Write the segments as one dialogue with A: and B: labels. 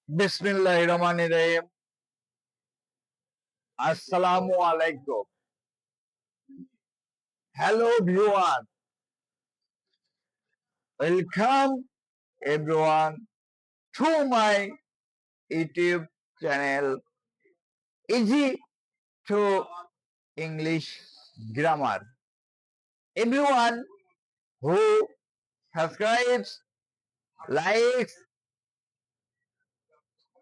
A: বিসমিল্লাহির রহমানির রহিম। আসসালামু আলাইকুম। Hello viewer, welcome everyone to my YouTube channel easy to English grammar. Everyone who subscribes, likes,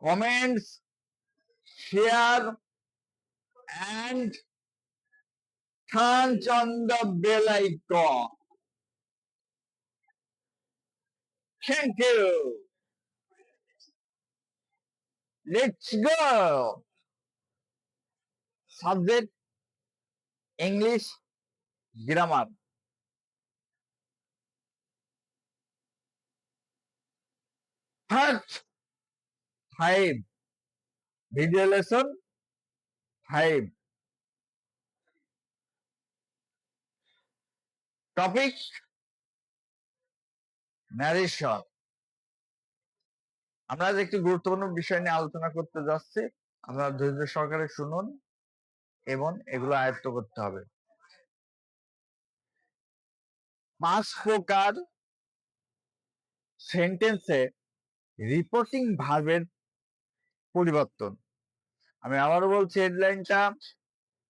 A: comments, share and turns on the bell icon. Thank you. Let's go. Subject English grammar. Part 5. Video lesson 5. Topic narration. আমরা আজ একটি গুরুত্বপূর্ণ বিষয় নিয়ে আলোচনা করতে যাচ্ছি। আপনারা ধৈর্য সহকারে শুনুন এবং এগুলো আয়ত্ত করতে হবে। 5 প্রকার সেন্টেন্সে রিপোর্টিং ভার্বের পরিবর্তন। আমি আবারও বলছি হেডলাইনটা,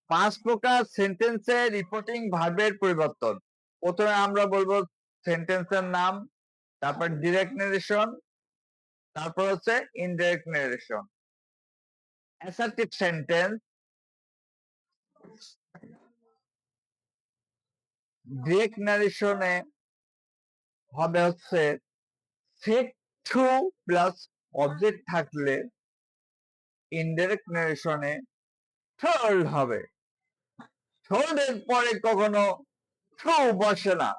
A: 5 প্রকার সেন্টেন্সে রিপোর্টিং ভার্বের পরিবর্তন। প্রথমে আমরা বলবো সেন্টেন্সের নাম, তারপর ডিরেক্ট নারেশন, তারপর হচ্ছে indirect narration. Assertive sentence, direct নারেশনে হবে হচ্ছে সেট টু প্লাস অবজেক্ট থাকলে, ইনডিরেক্ট নারেশনে টোল্ড হবে। টোল্ড এর পরে কখনো ট্রু বসে না।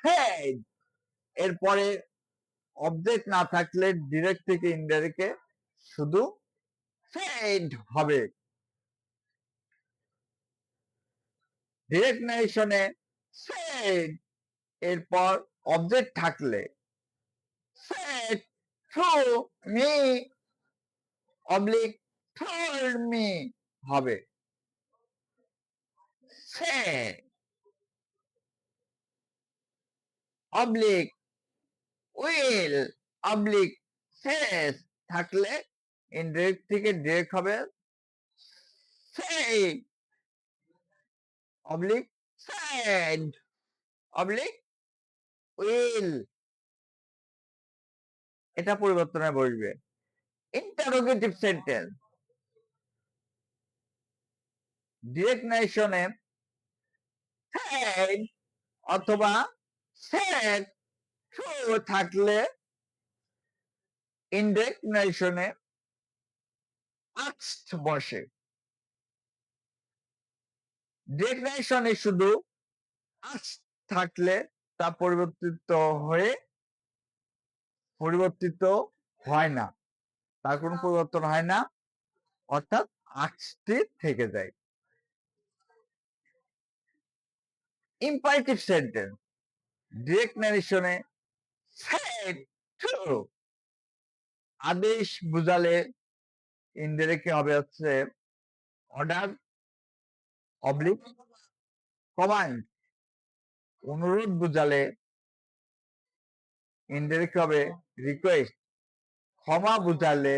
A: সেড এরপরে অবজেক্ট না থাকলে ডিরেক্ট থেকে ইনডিরেক্টে শুধু সেড হবে। ডিরেক্ট নারেশনে সেড এরপর অবজেক্ট থাকলে said to me oblique told me হবে। say oblique will oblique says থাকলে ইনডিরেক্ট থেকে ডিরেক্ট হবে say oblique said oblique will, এটা পরিবর্তনে বসবে। ইন্টারোগেটিভ সেন্টেন্স, ডিরেক্ট নারেশনে said অথবা said to থাকলে ইনডিরেক্ট নারেশনে আস্কড বসে। ডিরেক্ট নারেশনে শুধু আস্কড থাকলে তা পরিবর্তিত হয় না, তার কোনো পরিবর্তন হয় না, অর্থাৎ আস্কডই থেকে যায়। ইম্পারেটিভ সেন্টেন্স, ডিরেক্ট নারেশনে said to আদেশ বুঝালে ইনডিরেক্টলি হবে হচ্ছে অর্ডার অবলিক কমান্ড। অনুরোধ বুঝালে ইনডিরেক্ট হবে রিকোয়েস্ট। ক্ষমা বুঝালে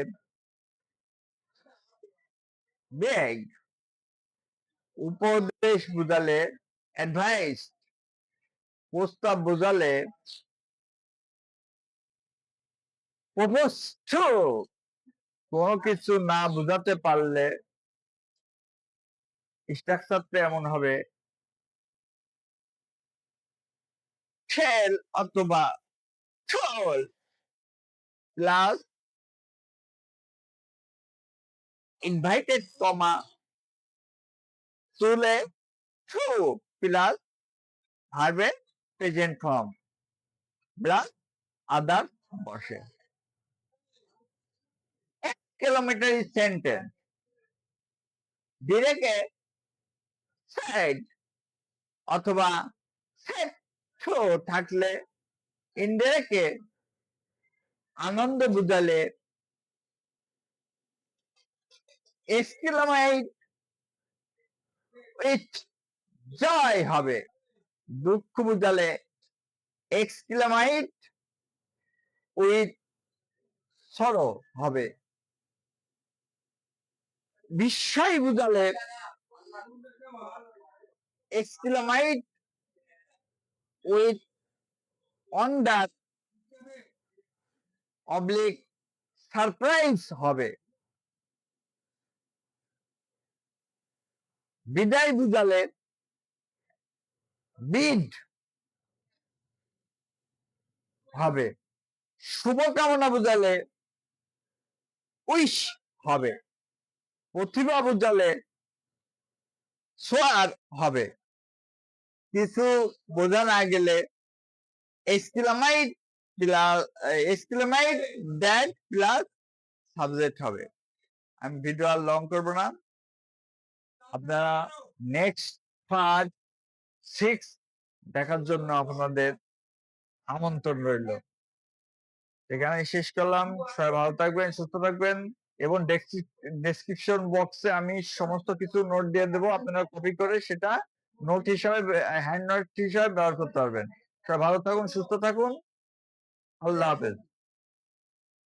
A: বেগ। উপদেশ বুঝালে অ্যাডভাইস। প্রস্তাব বুঝালে প্রপোজ টু। কোনো কিছু না বুঝাতে পারলে স্ট্রাকচারটা এমন হবে টেল অথবা টোল প্লাস ইনভাইটেড কমা তুলে টু প্লাস ভার্বের প্রেজেন্ট ফর্ম প্লাস আদার বসে। 1 কিলোমিটার সেন্টেন্স, ডিরেক্টে said অথবা said to থাকলে ইনডিরেক্টে আনন্দ বুঝালে এক্সক্লামেট উইথ জয় হবে। দুঃখ বুঝালে এক্সক্লামেট উইথ সরো হবে। বিস্ময় বুঝালে এক্সক্লামেট উইথ ওয়ান্ডার অবলিক সারপ্রাইজ হবে। বিদায় বুঝালে বিড হবে। শুভকামনা বুঝালে উইশ হবে। প্রতিভা বুঝালে সোয়ার হবে। কিছু বোঝা না গেলে এক্সক্লামেট প্লাস এক্সক্লামেট দ্যাট প্লাস সাবজেক্ট হবে। আমি ভিডিও আর লং করবো না, আপনারা নেক্সট পার্ট 6 দেখার জন্য আপনাদের আমন্ত্রণ রইল। এখানে শেষ করলাম। সবাই ভালো থাকবেন, সুস্থ থাকবেন, এবং ডেসক্রিপশন বক্সে আমি সমস্ত কিছু নোট দিয়ে দেবো, আপনারা কপি করে সেটা নোট হিসাবে, হ্যান্ড নোট হিসাবে ব্যবহার করতে পারবেন। সবাই ভালো থাকুন, সুস্থ থাকুন, আল্লাহ হাফেজ।